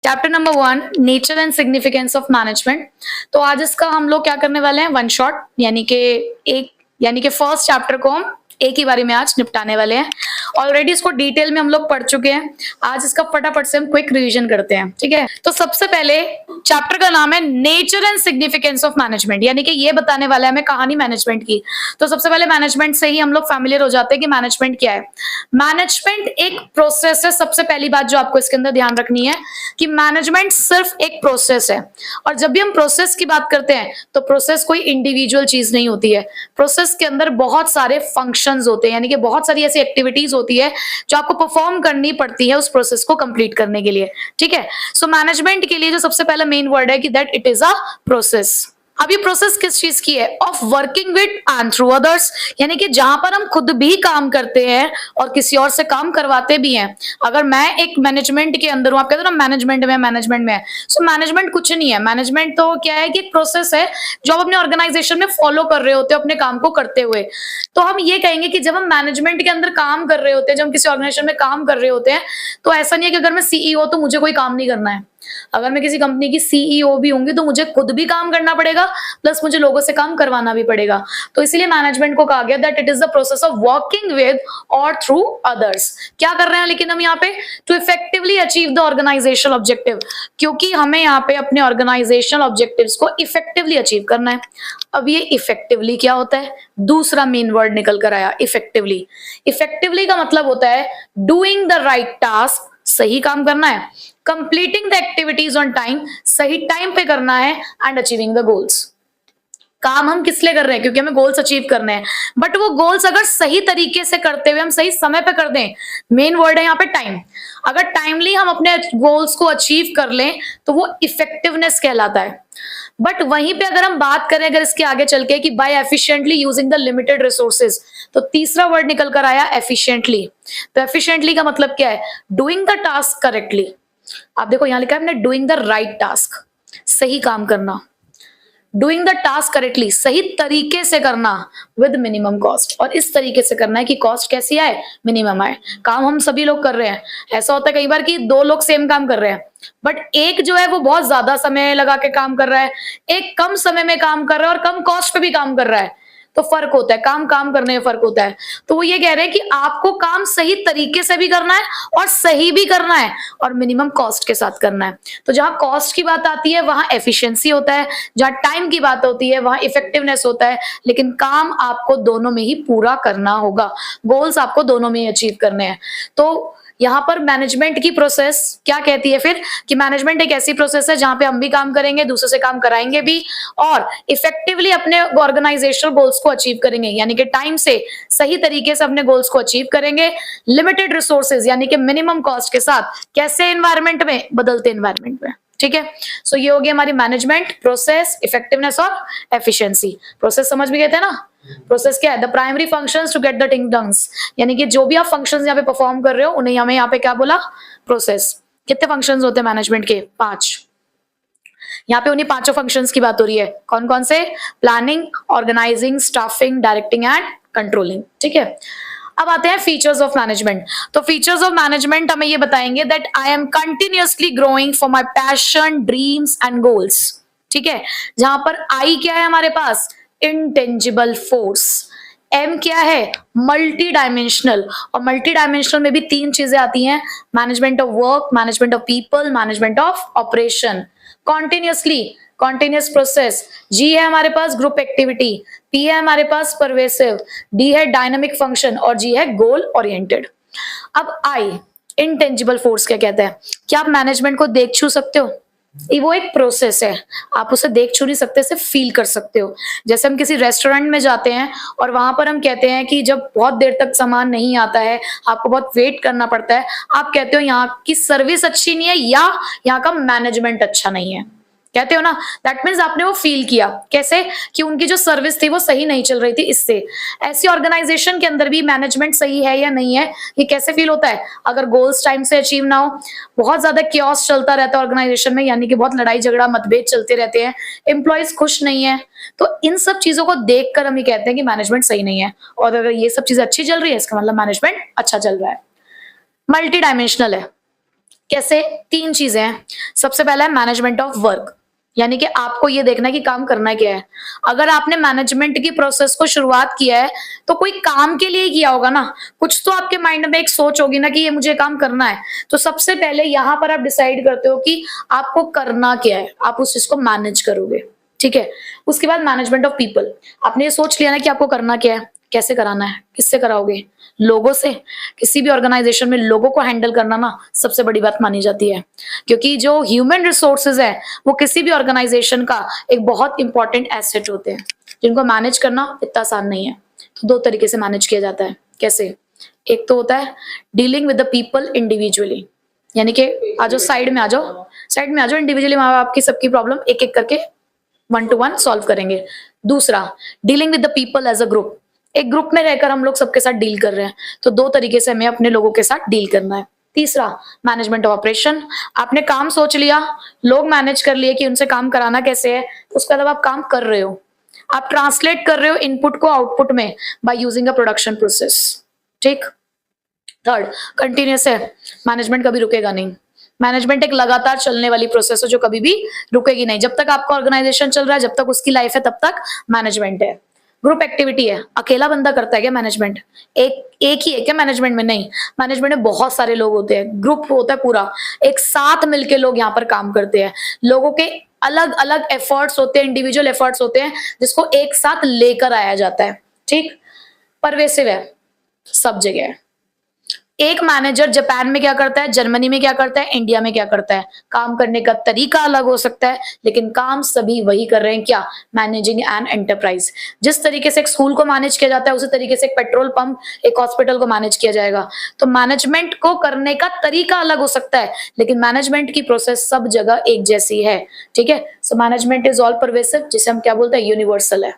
Chapter number 1 nature and significance of management. तो आज इसका हम लोग क्या करने वाले हैं, वन शॉट यानी कि फर्स्ट चैप्टर को हम एक ही बारी में आज निपटाने वाले हैं। ऑलरेडी इसको डिटेल में हम लोग पढ़ चुके हैं, आज इसका फटाफट से हम क्विक रिवीजन करते हैं। ठीक है, तो सबसे पहले चैप्टर का नाम है nature and significance of management, यानी कि ये बताने वाला है हमें कहानी मैनेजमेंट की। तो सबसे पहले मैनेजमेंट से ही हम लोग फैमिलियर हो जाते हैं कि मैनेजमेंट क्या है। मैनेजमेंट एक प्रोसेस है। सबसे पहली बात जो आपको इसके अंदर ध्यान रखनी है कि मैनेजमेंट सिर्फ एक प्रोसेस है, और जब भी हम प्रोसेस की बात करते हैं तो प्रोसेस कोई इंडिविजुअल चीज नहीं होती है। प्रोसेस के अंदर बहुत सारे फंक्शंस होते हैं, यानी कि बहुत सारी ऐसी एक्टिविटीज होती है जो आपको परफॉर्म करनी पड़ती है उस प्रोसेस को कंप्लीट करने के लिए। ठीक है, सो मैनेजमेंट के लिए जो सबसे पहला मेन वर्ड है कि that it is a process. अब ये प्रोसेस किस चीज की है, of working with and through others, यानी कि जहां पर हम खुद भी काम करते हैं और किसी और से काम करवाते भी हैं। अगर मैं एक मैनेजमेंट के अंदर हूं, आप कहते हो ना मैनेजमेंट में है, सो मैनेजमेंट कुछ नहीं है। मैनेजमेंट तो क्या है कि एक प्रोसेस है जो आप अपने ऑर्गेनाइजेशन में फॉलो कर रहे होते हो अपने काम को करते हुए। तो हम ये कहेंगे कि जब हम मैनेजमेंट के अंदर काम कर रहे होते हैं, जब हम किसी ऑर्गेनाइजेशन में काम कर रहे होते हैं, तो ऐसा नहीं है कि अगर मैं सीईओ तो मुझे कोई काम नहीं करना है। अगर मैं किसी कंपनी की सीईओ भी होंगी तो मुझे खुद भी काम करना पड़ेगा, प्लस मुझे लोगों से काम करवाना भी पड़ेगा। तो इसीलिए मैनेजमेंट को कहा गया that it is the process of working with और थ्रू अदर्स। क्या कर रहे हैं लेकिन हम यहाँ पे, to effectively achieve the organisational objective, क्योंकि हमें यहाँ पे अपने ऑर्गेनाइजेशनल ऑब्जेक्टिव्स को इफेक्टिवली अचीव करना है। अब ये इफेक्टिवली क्या होता है, दूसरा मेन वर्ड निकल कर आया, इफेक्टिवली। इफेक्टिवली का मतलब होता है डूइंग द राइट टास्क, सही काम करना है, completing the activities on time, सही टाइम पे करना है, एंड अचीविंग द गोल्स। काम हम किस लिए कर रहे हैं, क्योंकि हमें गोल्स अचीव करने हैं, बट वो गोल्स अगर सही तरीके से करते हुए हम सही समय पे कर दें, मेन वर्ड है यहाँ पे टाइम। अगर टाइमली हम अपने गोल्स को अचीव कर लें तो वो इफेक्टिवनेस कहलाता है। बट वहीं पे अगर हम बात करें अगर इसके आगे चल के कि by efficiently using the limited resources, तो तीसरा वर्ड निकल कर आया एफिशिएंटली। तो एफिशिएंटली का मतलब क्या है, डूइंग द टास्क करेक्टली। आप देखो यहां लिखा है हमने डूइंग द राइट टास्क, सही काम करना, डूइंग द टास्क करेक्टली, सही तरीके से करना, विद मिनिमम कॉस्ट। और इस तरीके से करना है कि कॉस्ट कैसी आए, मिनिमम आए। काम हम सभी लोग कर रहे हैं, ऐसा होता है कई बार कि दो लोग सेम काम कर रहे हैं, बट एक जो है वो बहुत ज्यादा समय लगा के काम कर रहा है, एक कम समय में काम कर रहा है और कम कॉस्ट पे भी काम कर रहा है। तो फर्क होता है, काम करने में फर्क होता है। तो वो ये कह रहे हैं कि आपको काम सही तरीके से भी करना है और सही भी करना है और मिनिमम कॉस्ट के साथ करना है। तो जहां कॉस्ट की बात आती है वहां एफिशिएंसी होता है, जहां टाइम की बात होती है वहां इफेक्टिवनेस होता है, लेकिन काम आपको दोनों में ही पूरा करना होगा, गोल्स आपको दोनों में ही अचीव करने हैं। तो यहाँ पर मैनेजमेंट की प्रोसेस क्या कहती है फिर, कि मैनेजमेंट एक ऐसी प्रोसेस है जहां पे हम भी काम करेंगे, दूसरों से काम कराएंगे भी, और इफेक्टिवली अपने ऑर्गेनाइजेशनल गोल्स को अचीव करेंगे, यानी कि टाइम से सही तरीके से अपने गोल्स को अचीव करेंगे, लिमिटेड रिसोर्सेज यानी कि मिनिमम कॉस्ट के साथ। कैसे एनवायरमेंट में, बदलते एनवायरमेंट में। ठीक है, सो ये हो गई हमारी मैनेजमेंट, प्रोसेस, इफेक्टिवनेस और एफिशिएंसी। प्रोसेस समझ भी गए थे ना, प्रोसेस क्या है, the primary functions to get the thing done, यानी कि जो भी आप फंक्शंस यहाँ पे परफॉर्म कर रहे हो उन्हें हमें यहाँ पे क्या बोला, प्रोसेस। कितने फंक्शंस होते हैं मैनेजमेंट के, 5। यहाँ पे उन्हीं 5 फंक्शंस की बात हो रही है। कौन कौन से, planning, organising, staffing, directing and controlling. ठीक है, अब आते हैं फीचर्स ऑफ मैनेजमेंट। तो फीचर्स ऑफ मैनेजमेंट हमें ये बताएंगे that I am continuously growing for my passion, dreams and goals. ठीक है, जहां पर आई क्या है हमारे पास, इंटेंजिबल फोर्स। एम क्या है, मल्टी डायमेंशनल, और मल्टी डायमेंशनल में भी 3 चीजें आती हैं, management of work, management of people, management of operation. Continuously, continuous process. G है हमारे पास ग्रुप एक्टिविटी, पी है हमारे पास परवेसिव, डी है डायनामिक फंक्शन, और जी है गोल ओरिएंटेड। अब आई, इनटेंजिबल फोर्स क्या कहते हैं, क्या आप मैनेजमेंट को देख छू सकते हो, वो एक प्रोसेस है, आप उसे देख छू नहीं सकते, सिर्फ फील कर सकते हो। जैसे हम किसी रेस्टोरेंट में जाते हैं और वहां पर हम कहते हैं कि जब बहुत देर तक सामान नहीं आता है, आपको बहुत वेट करना पड़ता है, आप कहते हो यहाँ की सर्विस अच्छी नहीं है या यहाँ का मैनेजमेंट अच्छा नहीं है, कहते हो ना। दैट मीन्स आपने वो फील किया, कैसे, कि उनकी जो सर्विस थी वो सही नहीं चल रही थी। इससे ऐसी ऑर्गेनाइजेशन के अंदर भी मैनेजमेंट सही है या नहीं है, ये कैसे फील होता है, अगर गोल्स टाइम से अचीव ना हो, बहुत ज्यादा क्योस चलता रहता है ऑर्गेनाइजेशन में, यानी कि बहुत लड़ाई झगड़ा मतभेद चलते रहते हैं, एम्प्लॉयज खुश नहीं है, तो इन सब चीजों को देखकर हम ये कहते हैं कि मैनेजमेंट सही नहीं है। और अगर ये सब चीजें अच्छी चल रही है, इसका मतलब मैनेजमेंट अच्छा चल रहा है। मल्टी डायमेंशनल है, कैसे? 3 चीजें हैं। सबसे पहला है मैनेजमेंट ऑफ वर्क, यानी कि आपको ये देखना है कि काम करना क्या है। अगर आपने मैनेजमेंट की प्रोसेस को शुरुआत किया है तो कोई काम के लिए ही किया होगा ना, कुछ तो आपके माइंड में एक सोच होगी ना कि ये मुझे काम करना है। तो सबसे पहले यहाँ पर आप डिसाइड करते हो कि आपको करना क्या है, आप उस चीज को मैनेज करोगे, ठीक है। उसके बाद मैनेजमेंट ऑफ पीपल, आपने ये सोच लिया ना कि आपको करना क्या है, कैसे कराना है, किससे कराओगे, लोगों से। किसी भी ऑर्गेनाइजेशन में लोगों को हैंडल करना ना सबसे बड़ी बात मानी जाती है, क्योंकि जो ह्यूमन रिसोर्सेज है वो किसी भी ऑर्गेनाइजेशन का एक बहुत इंपॉर्टेंट एसेट होते हैं, जिनको मैनेज करना इतना आसान नहीं है। तो 2 तरीके से मैनेज किया जाता है। कैसे? एक तो होता है dealing with the people individually, यानी कि आ जाओ साइड में, आ जाओ साइड में, आ जाओ इंडिविजुअली, माँ बाप की सबकी प्रॉब्लम एक एक करके 1 to 1 सॉल्व करेंगे। दूसरा, dealing with the people as a group, एक ग्रुप में रहकर हम लोग सबके साथ डील कर रहे हैं, तो 2 तरीके से हमें अपने लोगों के साथ डील करना है। तीसरा, मैनेजमेंट ऑफ ऑपरेशन, आपने काम सोच लिया, लोग मैनेज कर लिए कि उनसे काम कराना कैसे है, उसके बाद आप काम कर रहे हो, आप ट्रांसलेट कर रहे हो इनपुट को आउटपुट में by using a production process, ठीक। थर्ड, कंटिन्यूस है, मैनेजमेंट कभी रुकेगा नहीं। मैनेजमेंट एक लगातार चलने वाली प्रोसेस है जो कभी भी रुकेगी नहीं। जब तक आपका ऑर्गेनाइजेशन चल रहा है, जब तक उसकी लाइफ है, तब तक मैनेजमेंट है। ग्रुप एक्टिविटी है, अकेला बंदा करता है क्या मैनेजमेंट? एक ही है क्या मैनेजमेंट में? नहीं, मैनेजमेंट में बहुत सारे लोग होते हैं, ग्रुप होता है पूरा, एक साथ मिलके लोग यहाँ पर काम करते हैं। लोगों के अलग अलग एफर्ट्स होते हैं, इंडिविजुअल एफर्ट्स होते हैं, जिसको एक साथ लेकर आया जाता है, ठीक। परवेसिव है, सब जगह है। एक मैनेजर जापान में क्या करता है, जर्मनी में क्या करता है, इंडिया में क्या करता है, काम करने का तरीका अलग हो सकता है, लेकिन काम सभी वही कर रहे हैं। क्या? Managing an enterprise. जिस तरीके से एक स्कूल को मैनेज किया जाता है, उसी तरीके से एक पेट्रोल पंप, एक हॉस्पिटल को मैनेज किया जाएगा। तो मैनेजमेंट को करने का तरीका अलग हो सकता है, लेकिन मैनेजमेंट की प्रोसेस सब जगह एक जैसी है, ठीक है। So management is all pervasive, जिसे हम क्या बोलते हैं, यूनिवर्सल है।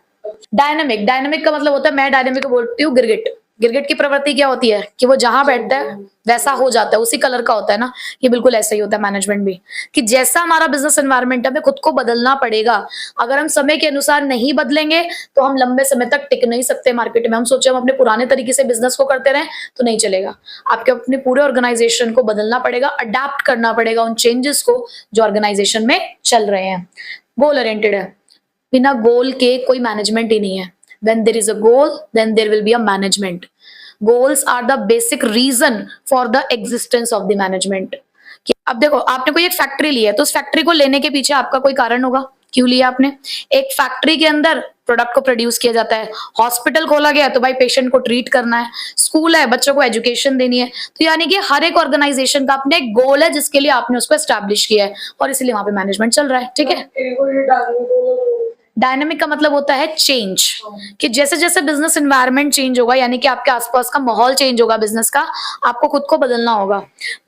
डायनामिक, डायनामिक का मतलब होता है, मैं डायनामिक को बोलती हूँ गिरगिट। गिरगिट की प्रवृत्ति क्या होती है कि वो जहां बैठता है वैसा हो जाता है, उसी कलर का होता है ना। ये बिल्कुल ऐसा ही होता है मैनेजमेंट भी, कि जैसा हमारा बिजनेस एनवायरनमेंट है, हमें खुद को बदलना पड़ेगा। अगर हम समय के अनुसार नहीं बदलेंगे तो हम लंबे समय तक टिक नहीं सकते मार्केट में। हम सोचे हम अपने पुराने तरीके से बिजनेस को करते रहें तो नहीं चलेगा। आपके अपने पूरे ऑर्गेनाइजेशन को बदलना पड़ेगा, अडेप्ट करना पड़ेगा उन चेंजेस को जो ऑर्गेनाइजेशन में चल रहे हैं। गोल ओरिएंटेड है, बिना गोल के कोई मैनेजमेंट ही नहीं है। When there is a goal, then there will be a management. Goals are the basic reason for the existence of the management. कि अब देखो, आपने कोई एक फैक्ट्री ली है, तो उस फैक्ट्री को लेने के पीछे आपका कोई कारण होगा, क्यों लिया आपने। एक फैक्ट्री के अंदर प्रोडक्ट को प्रोड्यूस किया जाता है। हॉस्पिटल खोला गया तो भाई पेशेंट को ट्रीट करना है। स्कूल है, बच्चों को एजुकेशन देनी है। तो यानी कि हर एक ऑर्गेनाइजेशन का अपने एक गोल है, जिसके लिए आपने उसको एस्टैब्लिश किया है, और इसलिए वहां पे मैनेजमेंट चल रहा है, ठीक है। डायनामिक का मतलब होता है चेंज, कि जैसे जैसे बिजनेस एनवायरनमेंट चेंज होगा, यानी कि आपके आसपास का माहौल चेंज होगा बिजनेस का, आपको खुद को बदलना होगा।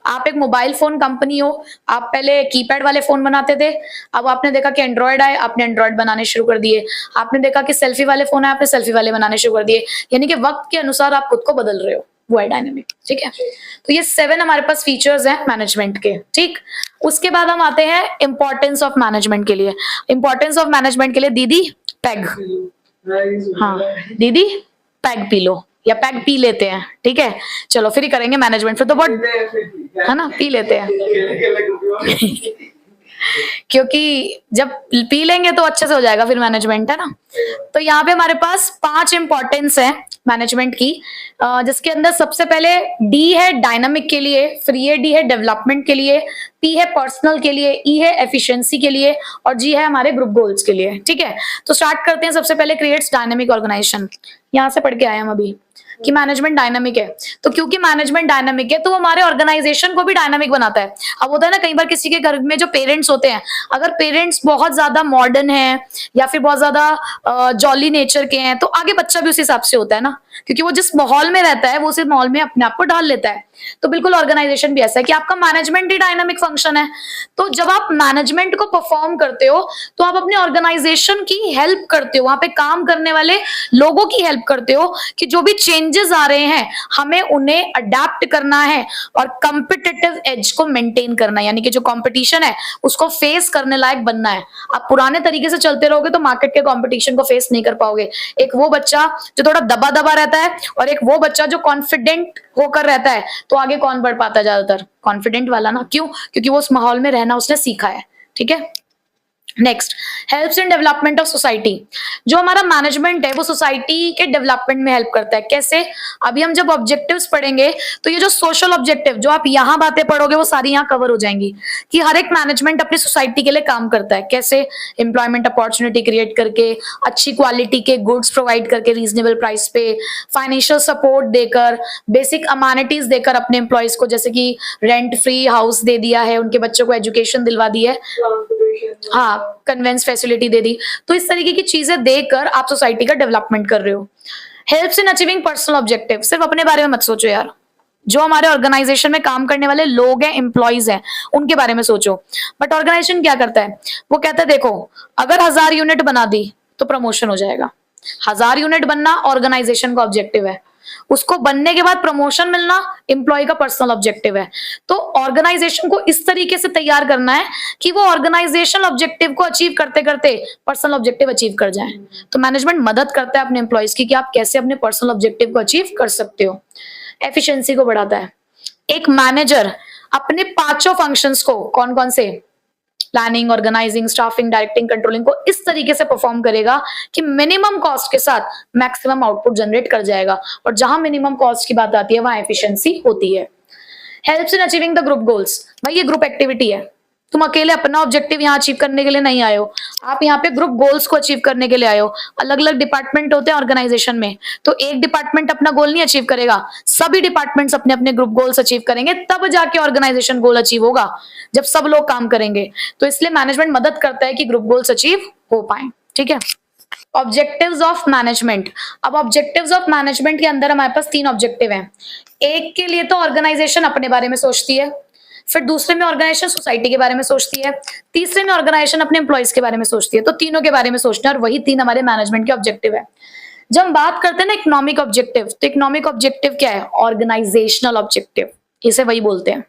आप एक मोबाइल फोन कंपनी हो, आप पहले कीपैड वाले फोन बनाते थे, अब आपने देखा कि एंड्रॉयड आए, आपने एंड्रॉयड बनाने शुरू कर दिए। आपने देखा कि सेल्फी वाले फोन आए, आपने सेल्फी वाले बनाने शुरू कर दिए। यानी कि वक्त के अनुसार आप खुद को बदल रहे हो, वो है डायनामिक, ठीक है। तो ये 7 हमारे पास फीचर्स हैं मैनेजमेंट के, ठीक। उसके बाद हम आते हैं इंपॉर्टेंस ऑफ मैनेजमेंट के लिए। इंपॉर्टेंस ऑफ मैनेजमेंट के लिए दीदी पैग, हाँ दीदी पैग पी लो, या पैग पी लेते हैं, ठीक है। चलो फिर ही करेंगे मैनेजमेंट, फिर तो बहुत है ना, पी लेते हैं क्योंकि जब पी लेंगे तो अच्छे से हो जाएगा फिर मैनेजमेंट, है ना। तो यहाँ पे हमारे पास 5 इंपॉर्टेंस है मैनेजमेंट की, जिसके अंदर सबसे पहले डी है डायनामिक के लिए, फिर ये डी है डेवलपमेंट के लिए, पी है पर्सनल के लिए, ई है एफिशिएंसी के लिए, और जी है हमारे ग्रुप गोल्स के लिए, ठीक है। तो स्टार्ट करते हैं। सबसे पहले क्रिएट्स डायनामिक ऑर्गेनाइजेशन, यहाँ से पढ़ के आए हम अभी कि मैनेजमेंट डायनामिक है। तो क्योंकि मैनेजमेंट डायनामिक है तो वो हमारे ऑर्गेनाइजेशन को भी डायनामिक बनाता है। अब होता है ना कई बार किसी के घर में जो पेरेंट्स होते हैं, अगर पेरेंट्स बहुत ज्यादा मॉडर्न है या फिर बहुत ज्यादा जॉली नेचर के हैं, तो आगे बच्चा भी उस हिसाब से होता है ना, क्योंकि वो जिस माहौल में रहता है वो उस माहौल में अपने आप को ढाल लेता है। तो बिल्कुल ऑर्गेनाइजेशन भी ऐसा है कि आपका मैनेजमेंट ही डायनामिक फंक्शन है। तो जब आप मैनेजमेंट को परफॉर्म करते हो तो आप अपने ऑर्गेनाइजेशन की हेल्प करते हो, वहां पे काम करने वाले लोगों की हेल्प करते हो कि जो भी चेंजेस आ रहे हैं हमें उन्हें अडेप्ट करना है और कॉम्पिटिटिव एज को मेंटेन करना है, यानी कि जो कंपटीशन है उसको फेस करने लायक बनना है। आप पुराने तरीके से चलते रहोगे तो मार्केट के कंपटीशन को फेस नहीं कर पाओगे। एक वो बच्चा जो थोड़ा दबा दबा रहता है और एक वो बच्चा जो कॉन्फिडेंट होकर रहता है, तो तो आगे कौन बढ़ पाता है ज्यादातर? कॉन्फिडेंट वाला ना। क्यों? क्योंकि वो उस माहौल में रहना उसने सीखा है। ठीक है। Next, helps in development of society. जो हमारा मैनेजमेंट है वो सोसाइटी के डेवलपमेंट में हेल्प करता है। कैसे? अभी हम जब ऑब्जेक्टिव्स पढ़ेंगे तो ये जो सोशल ऑब्जेक्टिव जो आप यहाँ बातें पढ़ोगे वो सारी यहाँ कवर हो जाएंगी कि हर एक मैनेजमेंट अपनी सोसाइटी के लिए काम करता है। कैसे? एम्प्लॉयमेंट अपॉर्चुनिटी क्रिएट करके, अच्छी क्वालिटी के गुड्स प्रोवाइड करके रीजनेबल प्राइस पे, फाइनेंशियल सपोर्ट देकर, बेसिक अमेनिटीज देकर अपने एम्प्लॉयज को, जैसे कि रेंट फ्री हाउस दे दिया है, उनके बच्चों को एजुकेशन दिलवा दी है, हाँ, कन्वेंस फैसिलिटी दे दी। तो इस तरीके की चीजें देकर आप सोसाइटी का डेवलपमेंट कर रहे हो। Helps in achieving personal objective. सिर्फ अपने बारे में मत सोचो यार, जो हमारे ऑर्गेनाइजेशन में काम करने वाले लोग हैं, एम्प्लॉइज हैं, उनके बारे में सोचो। बट ऑर्गेनाइजेशन क्या करता है? वो कहता है देखो, अगर 1000 यूनिट बना दी तो प्रमोशन हो जाएगा। 1000 यूनिट बनना ऑर्गेनाइजेशन का ऑब्जेक्टिव है, उसको बनने के बाद प्रमोशन मिलना एम्प्लॉय का पर्सनल ऑब्जेक्टिव है। तो ऑर्गेनाइजेशन को इस तरीके से तैयार करना है कि वो ऑर्गेनाइजेशनल ऑब्जेक्टिव को अचीव करते करते पर्सनल ऑब्जेक्टिव अचीव कर जाए। तो मैनेजमेंट मदद करता है अपने एम्प्लॉयज की कि आप कैसे अपने पर्सनल ऑब्जेक्टिव को अचीव कर सकते हो। एफिशिएंसी को बढ़ाता है। एक मैनेजर अपने पांचों फंक्शंस को, कौन कौन से? Planning, organising, staffing, directing, controlling को इस तरीके से परफॉर्म करेगा कि मिनिमम कॉस्ट के साथ मैक्सिमम आउटपुट जनरेट कर जाएगा। और जहां मिनिमम कॉस्ट की बात आती है वहां एफिशिएंसी होती है। Helps in achieving the group goals. भाई ये ग्रुप एक्टिविटी है, तुम अकेले अपना ऑब्जेक्टिव यहाँ अचीव करने के लिए नहीं आए हो, आप यहाँ पे ग्रुप गोल्स को अचीव करने के लिए आए हो। अलग अलग डिपार्टमेंट होते हैं ऑर्गेनाइजेशन में, तो एक डिपार्टमेंट अपना गोल नहीं अचीव करेगा, सभी डिपार्टमेंट्स अपने अपने ग्रुप गोल्स अचीव करेंगे, तब जाके ऑर्गेनाइजेशन गोल अचीव होगा, जब सब लोग काम करेंगे। तो इसलिए मैनेजमेंट मदद करता है कि ग्रुप गोल्स अचीव हो पाए। ठीक है। Objectives of management. अब ऑब्जेक्टिव्स ऑफ मैनेजमेंट के अंदर हमारे पास 3 ऑब्जेक्टिव हैं। एक के लिए तो ऑर्गेनाइजेशन अपने बारे में सोचती है, फिर दूसरे में ऑर्गेनाइजेशन सोसाइटी के बारे में सोचती है, तीसरे में ऑर्गेनाइजेशन अपने एम्प्लॉइज के बारे में सोचती है। तो तीनों के बारे में सोचना है, और वही 3 हमारे मैनेजमेंट के ऑब्जेक्टिव है। जब हम बात करते हैं ना इकोनॉमिक ऑब्जेक्टिव, तो इकोनॉमिक ऑब्जेक्टिव क्या है? ऑर्गेनाइजेशनल ऑब्जेक्टिव, इसे वही बोलते हैं।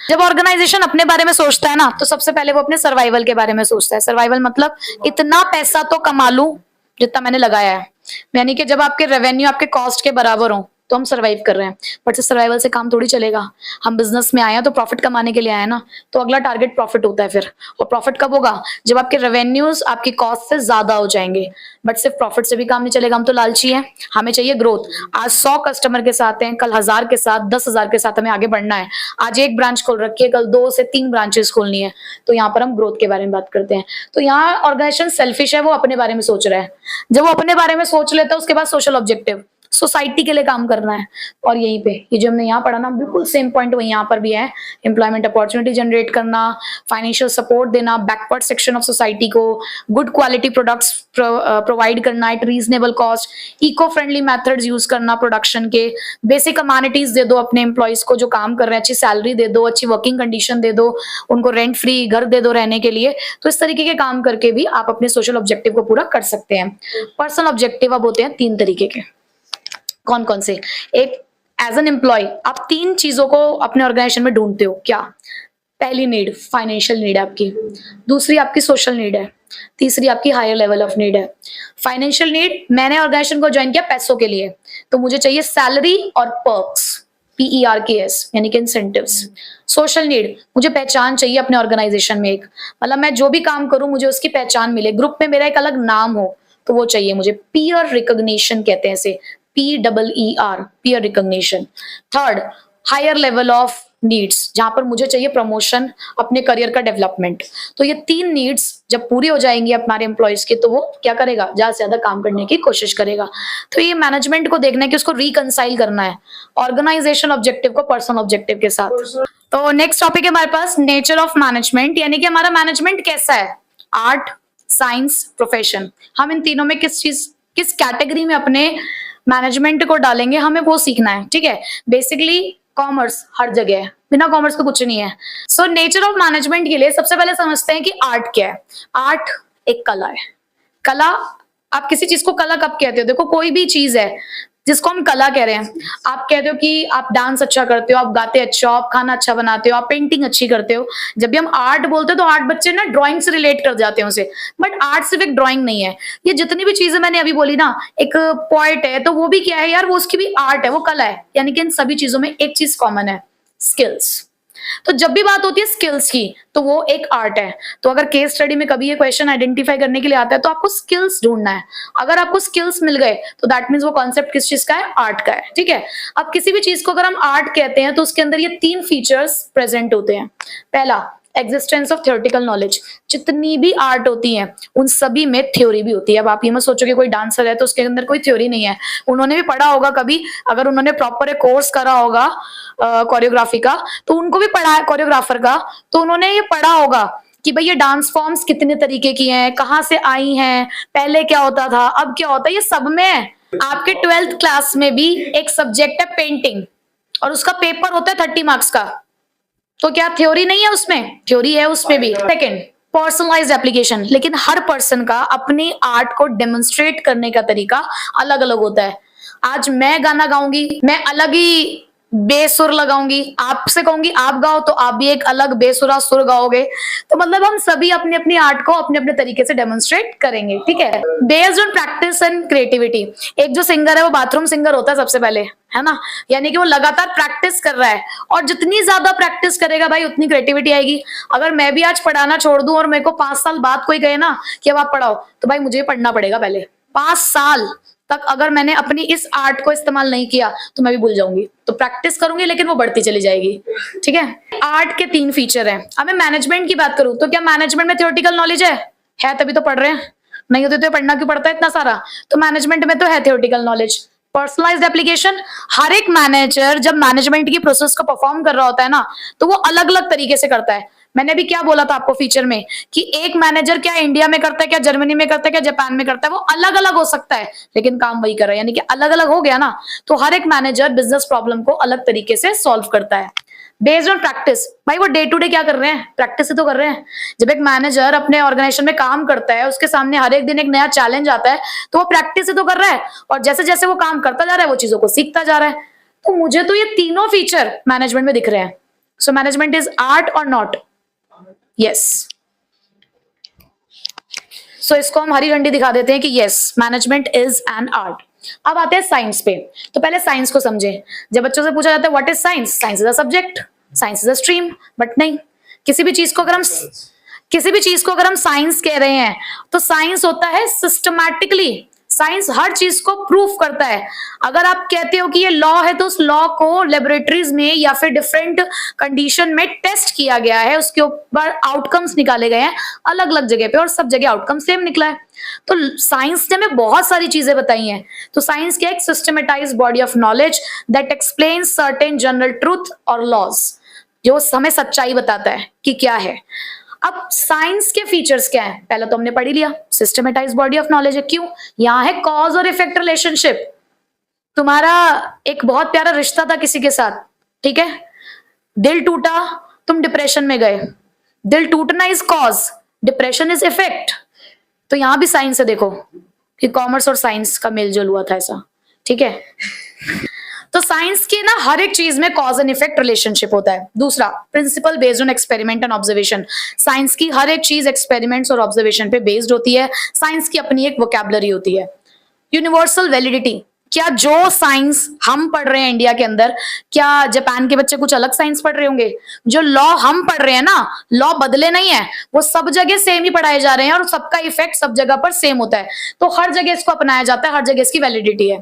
जब ऑर्गेनाइजेशन अपने बारे में सोचता है ना, तो सबसे पहले वो अपने सर्वाइवल के बारे में सोचता है। सर्वाइवल मतलब इतना पैसा तो कमा लूं जितना मैंने लगाया है, यानी कि जब आपके रेवेन्यू आपके कॉस्ट के बराबर हो तो हम सर्वाइव कर रहे हैं। बट सर्वाइवल से काम थोड़ी चलेगा। हम बिजनेस में आए हैं तो प्रॉफिट कमाने के लिए आए हैं ना, तो अगला टारगेट प्रॉफिट होता है फिर। और प्रॉफिट कब होगा? जब आपके रेवेन्यूज आपकी कॉस्ट से ज्यादा हो जाएंगे। बट सिर्फ प्रॉफिट से भी काम नहीं चलेगा, हम तो लालची हैं, हमें चाहिए ग्रोथ। आज 100 कस्टमर के साथ हैं, कल 1000 के साथ, 10,000 के साथ हमें आगे बढ़ना है। आज 1 ब्रांच खोल रखी है, कल 2 से 3 ब्रांचेस खोलनी है। तो यहाँ पर हम ग्रोथ के बारे में बात करते हैं। तो यहाँ ऑर्गेनाइजेशन सेल्फिश है, वो अपने बारे में सोच रहा है। जब वो अपने बारे में सोच लेता है, उसके बाद सोशल ऑब्जेक्टिव, सोसाइटी के लिए काम करना है। और यहीं पे ये जो हमने यहाँ पढ़ा ना, बिल्कुल सेम पॉइंट वही यहाँ पर भी है। एम्प्लॉयमेंट अपॉर्चुनिटी जनरेट करना, फाइनेंशियल सपोर्ट देना बैकवर्ड सेक्शन ऑफ सोसाइटी को, गुड क्वालिटी प्रोडक्ट्स प्रोवाइड करना at reasonable cost, eco friendly methods use करना प्रोडक्शन के, बेसिक अमेनिटीज दे दो अपने एम्प्लॉयज को जो काम कर रहे हैं, अच्छी सैलरी दे दो, अच्छी वर्किंग कंडीशन दे दो, उनको रेंट फ्री घर दे दो रहने के लिए। तो इस तरीके के काम करके भी आप अपने सोशल ऑब्जेक्टिव को पूरा कर सकते हैं। पर्सनल ऑब्जेक्टिव अब होते हैं 3 तरीके के। कौन कौन से? एक, एज एन एम्प्लॉय आप 3 चीजों को अपने ऑर्गेनाइजेशन में ढूंढते हो। क्या? पहली नीड फाइनेंशियल नीड है आपकी, दूसरी आपकी सोशल नीड है, तीसरी आपकी हायर लेवल ऑफ नीड है। फाइनेंशियल नीड, मैंने ऑर्गेनाइजेशन को ज्वाइन किया पैसों के लिए, तो मुझे चाहिए सैलरी और पर्क्स, PERKS यानी कि इंसेंटिव्स। सोशल नीड, मुझे पहचान चाहिए अपने ऑर्गेनाइजेशन में, एक मतलब मैं जो भी काम करूं मुझे उसकी पहचान मिले, ग्रुप में मेरा एक अलग नाम हो, तो वो चाहिए मुझे। पीयर रिकॉग्निशन कहते हैं इसे, PEER, peer recognition. Third, higher level of needs, जहां पर मुझे चाहिए प्रमोशन, अपने करियर का डेवलपमेंट। तो ये 3 नीड्स जब पूरी हो जाएंगी हमारे एम्प्लॉयज की, तो वो क्या करेगा? ज्यादा से ज्यादा काम करने की कोशिश करेगा। तो ये मैनेजमेंट को देखना है कि उसको रिकंसाइल करना है ऑर्गेनाइजेशन ऑब्जेक्टिव को पर्सनल ऑब्जेक्टिव के साथ। तो नेक्स्ट टॉपिक है हमारे पास नेचर ऑफ मैनेजमेंट, यानी कि हमारा मैनेजमेंट कैसा है? Art, science, profession. हम इन तीनों में किस कैटेगरी में अपने मैनेजमेंट को डालेंगे, हमें वो सीखना है। ठीक है। बेसिकली कॉमर्स हर जगह है, बिना कॉमर्स को कुछ नहीं है। सो नेचर ऑफ मैनेजमेंट के लिए सबसे पहले समझते हैं कि आर्ट क्या है। आर्ट एक कला है। कला, आप किसी चीज को कला कब कहते हो? देखो कोई भी चीज है जिसको हम कला कह रहे हैं, आप कहते हो कि आप डांस अच्छा करते हो, आप गाते अच्छा हो, आप खाना अच्छा बनाते हो, आप पेंटिंग अच्छी करते हो। जब भी हम आर्ट बोलते हो तो आर्ट बच्चे ना ड्राइंग से रिलेट कर जाते हैं उसे, बट आर्ट सिर्फ एक ड्राइंग नहीं है। ये जितनी भी चीजें मैंने अभी बोली ना, एक पोएट है तो वो भी क्या है यार, वो उसकी भी आर्ट है, वो कला है। यानी कि इन सभी चीजों में एक चीज कॉमन है, स्किल्स। तो जब भी बात होती है स्किल्स की तो वो एक आर्ट है। तो अगर केस स्टडी में कभी ये क्वेश्चन आइडेंटिफाई करने के लिए आता है तो आपको स्किल्स ढूंढना है। अगर आपको स्किल्स मिल गए तो दैट मींस वो कॉन्सेप्ट किस चीज का है, आर्ट का है। ठीक है, अब किसी भी चीज को अगर हम आर्ट कहते हैं तो उसके अंदर ये 3 फीचर्स प्रेजेंट होते हैं। पहला, एग्जिस्टेंस ऑफ थ्योरेटिकल नॉलेज। जितनी भी आर्ट होती है उन सभी में थ्योरी भी होती है। अब आप ये मत सोचो कि कोई डांसर है तो उसके अंदर कोई थ्योरी नहीं है, उन्होंने भी पढ़ा होगा कभी, अगर उन्होंने प्रॉपर एक कोर्स करा होगा कोरियोग्राफी का तो उनको भी पढ़ा है, कोरियोग्राफर का, तो उन्होंने ये पढ़ा होगा कि भाई ये डांस फॉर्म्स कितने तरीके की हैं, कहाँ से आई हैं, पहले क्या होता था, अब क्या होता है, ये सब में है। आपके 12th क्लास में भी एक सब्जेक्ट है पेंटिंग और उसका पेपर होता है 30 मार्क्स का। तो क्या थ्योरी नहीं है उसमें? थ्योरी है उसमें भी। Second, personalised application. लेकिन हर पर्सन का अपनी आर्ट को डेमोन्स्ट्रेट करने का तरीका अलग अलग होता है। आज मैं गाना गाऊंगी, मैं अलग ही बेसुर लगाऊंगी, आपसे कहूंगी आप गाओ तो आप भी एक अलग बेसुरा सुर गाओगे। तो मतलब हम सभी अपनी अपनी आर्ट को अपने अपने तरीके से डेमोन्स्ट्रेट करेंगे। ठीक है, based on practice and creativity. एक जो सिंगर है वो बाथरूम सिंगर होता है सबसे पहले, है ना, यानी कि वो लगातार प्रैक्टिस कर रहा है और जितनी ज्यादा प्रैक्टिस करेगा भाई उतनी क्रिएटिविटी आएगी। अगर मैं भी आज पढ़ाना छोड़ दूं और मेरे को 5 साल बाद कोई कहे ना कि अब आप पढ़ाओ, तो भाई मुझे पढ़ना पड़ेगा पहले। 5 साल तक अगर मैंने अपनी इस आर्ट को इस्तेमाल नहीं किया तो मैं भी भूल जाऊंगी। तो प्रैक्टिस करूंगी लेकिन वो बढ़ती चली जाएगी। ठीक है, आर्ट के 3 फीचर हैं। अब मैं मैनेजमेंट की बात करूं तो क्या मैनेजमेंट में थ्योरेटिकल नॉलेज है तभी तो पढ़ रहे हैं, नहीं होते तो पढ़ना क्यों पड़ता है इतना सारा। तो मैनेजमेंट में तो है थ्योरेटिकल नॉलेज। पर्सनलाइज्ड एप्लीकेशन, हर एक मैनेजर जब मैनेजमेंट की प्रोसेस को परफॉर्म कर रहा होता है ना तो वो अलग अलग तरीके से करता है। मैंने अभी क्या बोला था आपको फीचर में कि एक मैनेजर क्या इंडिया में करता है, क्या जर्मनी में करता है, क्या जापान में करता है, वो अलग अलग हो सकता है लेकिन काम वही कर रहा है, यानी कि अलग अलग हो गया ना। तो हर एक मैनेजर बिजनेस प्रॉब्लम को अलग तरीके से सॉल्व करता है बेस्ड ऑन प्रैक्टिस। भाई वो डे टू डे क्या कर रहे हैं, प्रैक्टिस से तो कर रहे हैं। जब एक मैनेजर अपने ऑर्गेनाइजेशन में काम करता है, उसके सामने हर एक दिन एक नया चैलेंज आता है, तो वो प्रैक्टिस से तो कर रहा है और जैसे जैसे वो काम करता जा रहा है वो चीजों को सीखता जा रहा है। तो मुझे तो ये तीनों फीचर मैनेजमेंट में दिख रहे हैं। सो मैनेजमेंट इज आर्ट और नॉट? यस। सो इसको हम हरी झंडी दिखा देते हैं कि yes, management is an art. अब आते हैं साइंस पे। तो पहले साइंस को समझें। जब बच्चों से पूछा जाता है what is science, science is a subject, science is a stream, but नहीं, किसी भी चीज को अगर हम साइंस कह रहे हैं तो साइंस होता है सिस्टमैटिकली। साइंस हर चीज को प्रूफ करता है। अगर आप कहते हो कि ये लॉ है तो उस लॉ को लेबोरेटरीज में या फिर डिफरेंट कंडीशन में टेस्ट किया गया है, उसके ऊपर आउटकम्स निकाले गए हैं अलग अलग जगह पे और सब जगह आउटकम सेम निकला है। तो साइंस ने हमें बहुत सारी चीजें बताई हैं। तो साइंस क्या है? एक systematised body of knowledge that explains certain general truth और लॉज, जो हमें सच्चाई बताता है कि क्या है। अब साइंस के फीचर्स क्या है? पहला तो हमने पढ़ ही लिया, सिस्टमेटाइज्ड बॉडी ऑफ नॉलेज है। क्यों? यहां है कॉज और इफेक्ट रिलेशनशिप। तुम्हारा एक बहुत प्यारा रिश्ता था किसी के साथ, ठीक है, दिल टूटा, तुम डिप्रेशन में गए। दिल टूटना is cause, depression is effect. तो यहां भी साइंस है, देखो कि कॉमर्स और साइंस का मेलजोल हुआ था ऐसा। ठीक है, तो साइंस के ना हर एक चीज में कॉज एंड इफेक्ट रिलेशनशिप होता है। दूसरा, principle based on experiment and observation. Science की हर एक चीज एक्सपेरिमेंट्स और ऑब्जर्वेशन पे बेस्ड होती है। साइंस की अपनी एक वोकैबुलरी होती है। यूनिवर्सल वैलिडिटी, क्या जो साइंस हम पढ़ रहे हैं इंडिया के अंदर, क्या जापान के बच्चे कुछ अलग साइंस पढ़ रहे होंगे? जो लॉ हम पढ़ रहे हैं ना, लॉ बदले नहीं है, वो सब जगह सेम ही पढ़ाए जा रहे हैं और सबका इफेक्ट सब जगह पर सेम होता है। तो हर जगह इसको अपनाया जाता है, हर जगह इसकी वैलिडिटी है।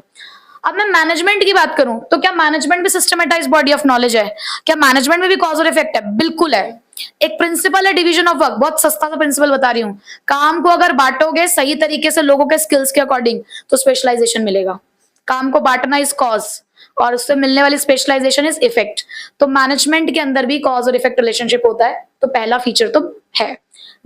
अब मैं मैनेजमेंट की बात करूं तो क्या मैनेजमेंट भी सिस्टमेटाइज्ड बॉडी ऑफ नॉलेज है? क्या मैनेजमेंट में भी कॉज और इफेक्ट है? बिल्कुल है। एक प्रिंसिपल है डिवीजन ऑफ वर्क, बहुत सस्ता सा प्रिंसिपल बता रही हूं। काम को अगर बांटोगे सही तरीके से लोगों के स्किल्स के अकॉर्डिंग तो स्पेशलाइजेशन मिलेगा। काम को बांटना इज कॉज और उससे मिलने वाली स्पेशलाइजेशन इज इफेक्ट। तो मैनेजमेंट के अंदर भी कॉज और इफेक्ट रिलेशनशिप होता है। तो पहला फीचर तो है।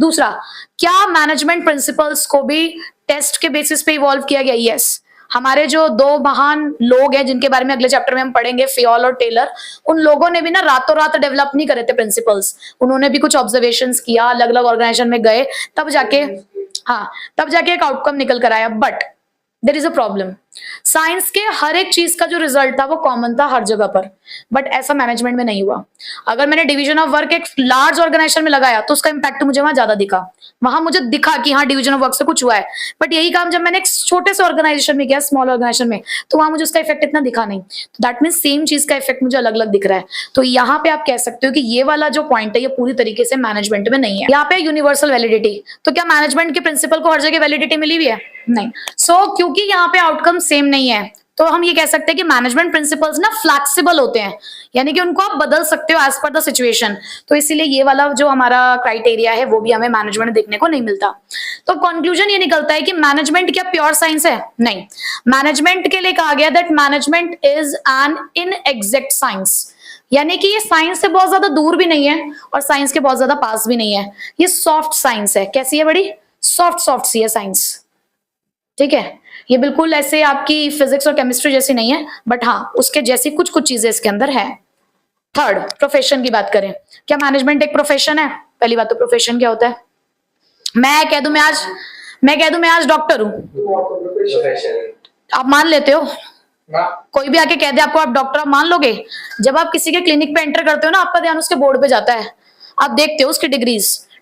दूसरा, क्या मैनेजमेंट प्रिंसिपल्स को भी टेस्ट के बेसिस पे इवॉल्व किया गया? यस। हमारे जो 2 महान लोग हैं जिनके बारे में अगले चैप्टर में हम पढ़ेंगे, फेयोल और टेलर, उन लोगों ने भी ना रातों रात डेवलप नहीं करे थे प्रिंसिपल्स। उन्होंने भी कुछ ऑब्जर्वेशंस किया, अलग अलग ऑर्गेनाइजेशन में गए, तब जाके एक आउटकम निकल कर आया। But there is a problem. Science के हर एक चीज का जो रिजल्ट था वो कॉमन था हर जगह पर, बट ऐसा मैनेजमेंट में नहीं हुआ। अगर मैंने डिवीजन ऑफ वर्क एक लार्ज ऑर्गेनाइजेशन में लगाया तो उसका इंपैक्ट मुझे वहां ज्यादा दिखा, वहां मुझे दिखा कि हाँ डिवीजन ऑफ वर्क से कुछ हुआ है। बट यही काम जब मैंने एक छोटे से ऑर्गेनाइजेशन में किया, स्मॉल ऑर्गेनाइजेशन में, तो वहां मुझे उसका इफेक्ट इतना दिखा नहीं। तो दैट मीन सेम चीज का इफेक्ट मुझे अलग अलग दिख रहा है। तो यहाँ पे आप कह सकते हो कि ये वाला जो पॉइंट है ये पूरी तरीके से मैनेजमेंट में नहीं है। यहाँ पे यूनिवर्सल वैलिडिटी, तो क्या मैनेजमेंट के प्रिंसिपल को हर जगह वैलिडिटी मिली हुई है? नहीं। क्योंकि यहाँ पे आउटकम सेम नहीं है, तो हम ये कह सकते हैं कि मैनेजमेंट प्रिंसिपल्स ना फ्लैक्सिबल होते हैं, यानी कि उनको आप बदल सकते हो एज पर द सिचुएशन। तो इसीलिए ये वाला जो हमारा क्राइटेरिया है वो भी हमें मैनेजमेंट देखने को नहीं मिलता। तो कंक्लूजन ये निकलता है कि मैनेजमेंट क्या प्योर साइंस है? नहीं। मैनेजमेंट के लिए कहा गया that management is an inexact science, यानी कि ये साइंस से बहुत ज्यादा दूर भी नहीं है और साइंस के बहुत ज्यादा पास भी नहीं है। ये सॉफ्ट साइंस है। कैसी है? बड़ी सॉफ्ट सी है साइंस। ठीक है, ये बिल्कुल ऐसे आपकी फिजिक्स और केमिस्ट्री जैसी नहीं है, बट हाँ उसके जैसी कुछ कुछ चीजें इसके अंदर है। थर्ड, प्रोफेशन की बात करें, क्या मैनेजमेंट एक प्रोफेशन है? पहली बात तो प्रोफेशन क्या होता है? मैं कह दूं मैं आज डॉक्टर हूं, आप मान लेते हो? कोई भी आके कह दे आपको आप डॉक्टर, आप मान लोगे? जब आप किसी के क्लिनिक पे एंटर करते हो ना, आपका ध्यान उसके बोर्ड पे जाता है, आप देखते हो उसकी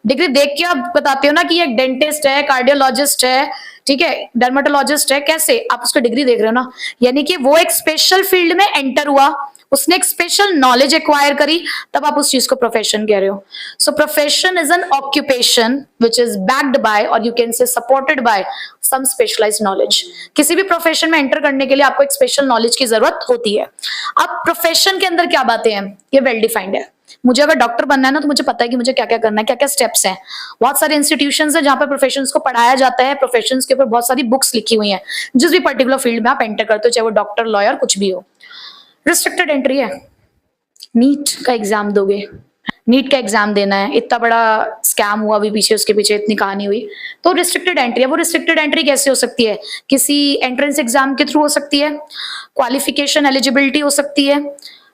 डिग्री देख के आप बताते हो ना कि ये एक डेंटिस्ट है, कार्डियोलॉजिस्ट है, ठीक है, डर्मेटोलॉजिस्ट है। कैसे? आप उसकी डिग्री देख रहे हो ना, यानी कि वो एक स्पेशल फील्ड में एंटर हुआ, उसने एक स्पेशल नॉलेज एक्वायर करी, तब आप उस चीज को प्रोफेशन कह रहे हो। So profession is an occupation which is backed by or you can say supported by some specialised knowledge. किसी भी प्रोफेशन में एंटर करने के लिए आपको एक स्पेशल नॉलेज की जरूरत होती है। अब प्रोफेशन के अंदर क्या बातें हैं, ये वेल डिफाइंड है। मुझे अगर डॉक्टर बनना है ना, तो मुझे पता है कि मुझे क्या क्या करना है, क्या क्या स्टेप्स हैं। बहुत सारे इंस्टीट्यूशंस हैं जहां पर प्रोफेशंस को पढ़ाया जाता है, प्रोफेशंस के ऊपर बहुत सारी बुक्स लिखी हुई हैं। जिस भी पर्टिकुलर फील्ड में आप एंटर करते हो, चाहे वो डॉक्टर, लॉयर, कुछ भी हो। रिस्ट्रिक्टेड एंट्री है। नीट का एग्जाम दोगे, नीट का एग्जाम देना है, इतना बड़ा स्कैम हुआ अभी पीछे, उसके पीछे इतनी कहानी हुई, तो रिस्ट्रिक्टेड एंट्री है। वो रिस्ट्रिक्टेड एंट्री कैसे हो सकती है? किसी एंट्रेंस एग्जाम के थ्रू हो सकती है, क्वालिफिकेशन एलिजिबिलिटी हो सकती है,